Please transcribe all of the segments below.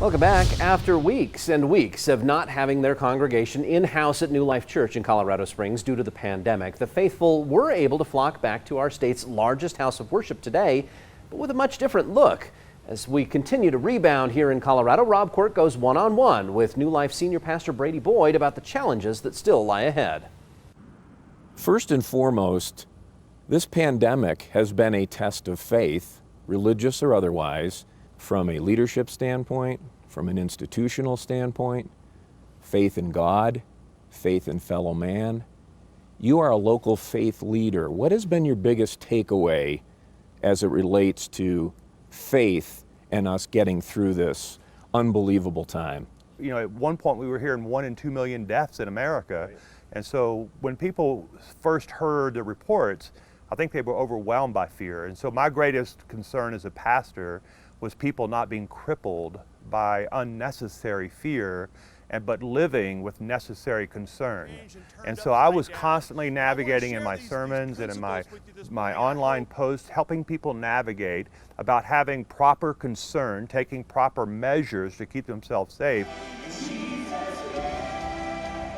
Welcome back. After weeks and weeks of not having their congregation in-house at New Life Church in Colorado Springs due to the pandemic, the faithful were able to flock back to our state's largest house of worship today, but with a much different look. As we continue to rebound here in Colorado, Rob Quirk goes one-on-one with New Life Senior Pastor Brady Boyd about the challenges that still lie ahead. First and foremost, this pandemic has been a test of faith, religious or otherwise, from a leadership standpoint, from an institutional standpoint, faith in God, faith in fellow man. You are a local faith leader. What has been your biggest takeaway as it relates to faith and us getting through this unbelievable time? You know, at one point we were hearing 1 in 2 million deaths in America. And so when people first heard the reports, I think they were overwhelmed by fear. And so my greatest concern as a pastor was people not being crippled by unnecessary fear, but living with necessary concern. And so I was constantly navigating in my sermons and in my online posts, helping people navigate about having proper concern, taking proper measures to keep themselves safe.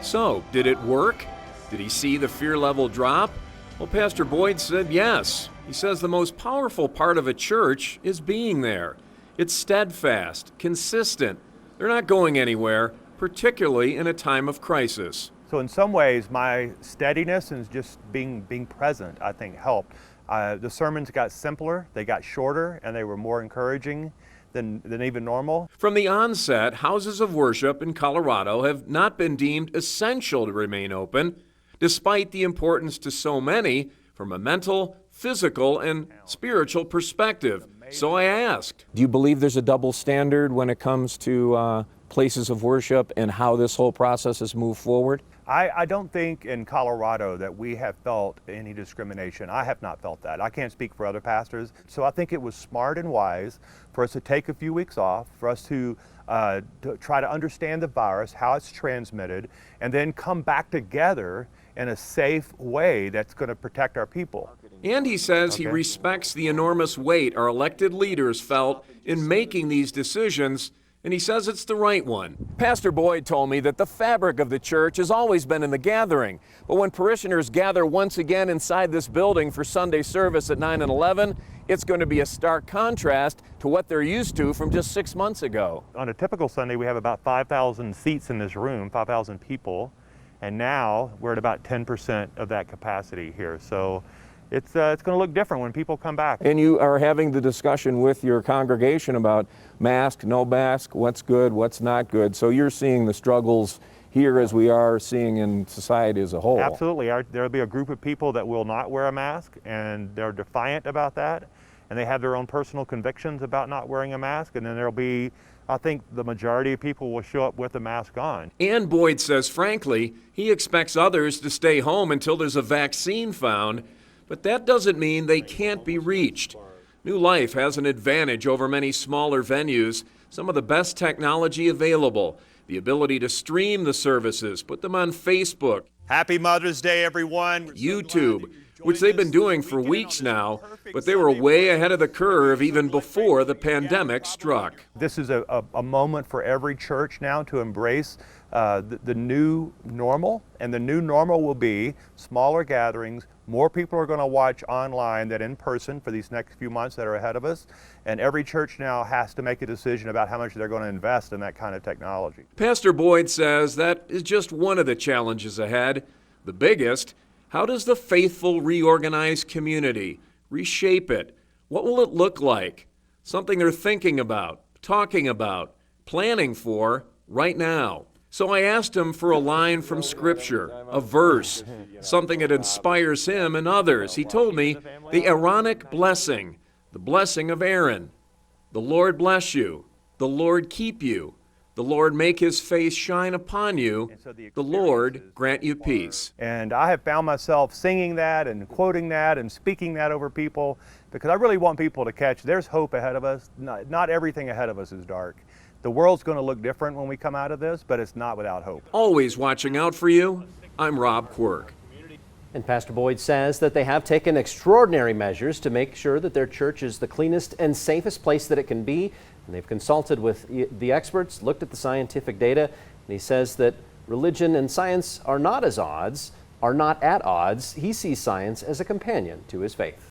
So, did it work? Did he see the fear level drop? Well, Pastor Boyd said yes. He says the most powerful part of a church is being there. It's steadfast, consistent. They're not going anywhere, particularly in a time of crisis. So in some ways, my steadiness and just being present, I think, helped. The sermons got simpler, they got shorter, and they were more encouraging than even normal. From the onset, houses of worship in Colorado have not been deemed essential to remain open, despite the importance to so many from a mental, physical, and spiritual perspective. So I asked, do you believe there's a double standard when it comes to places of worship and how this whole process has moved forward? I don't think in Colorado that we have felt any discrimination. I have not felt that. I can't speak for other pastors. So I think it was smart and wise for us to take a few weeks off, for us to try to understand the virus, how it's transmitted, and then come back together in a safe way that's going to protect our people. And he says he respects the enormous weight our elected leaders felt in making these decisions, and he says it's the right one. Pastor Boyd told me that the fabric of the church has always been in the gathering, but when parishioners gather once again inside this building for Sunday service at 9 and 11, it's going to be a stark contrast to what they're used to from just 6 months ago. On a typical Sunday, we have about 5,000 seats in this room, 5,000 people, and now we're at about 10% of that capacity here. So it's going to look different when people come back. And you are having the discussion with your congregation about mask, no mask, what's good, what's not good. So you're seeing the struggles here as we are seeing in society as a whole. Absolutely. There'll be a group of people that will not wear a mask, and they're defiant about that, and they have their own personal convictions about not wearing a mask. And then there'll be, I think the majority of people will show up with a mask on. And Boyd says, frankly, he expects others to stay home until there's a vaccine found. But that doesn't mean they can't be reached. New Life has an advantage over many smaller venues, some of the best technology available, the ability to stream the services, put them on Facebook, Happy Mother's Day, everyone. YouTube, which they've been doing for weeks now, but they were way ahead of the curve even before the pandemic struck. This is a moment for every church now to embrace the new normal, and the new normal will be smaller gatherings. More people are going to watch online than in person for these next few months that are ahead of us, and every church now has to make a decision about how much they're going to invest in that kind of technology. Pastor Boyd says that is just one of the challenges ahead. The biggest, how does the faithful reorganize community, reshape it? What will it look like? Something they're thinking about, talking about, planning for right now. So I asked him for a line from Scripture, a verse, something that inspires him and others. He told me the Aaronic blessing, the blessing of Aaron. The Lord bless you, the Lord keep you, the Lord make his face shine upon you, the Lord grant you peace. And I have found myself singing that and quoting that and speaking that over people because I really want people to catch there's hope ahead of us. Not everything ahead of us is dark. The world's going to look different when we come out of this, but it's not without hope. Always watching out for you, I'm Rob Quirk. And Pastor Boyd says that they have taken extraordinary measures to make sure that their church is the cleanest and safest place that it can be. And they've consulted with the experts, looked at the scientific data, and he says that religion and science are not at odds. He sees science as a companion to his faith.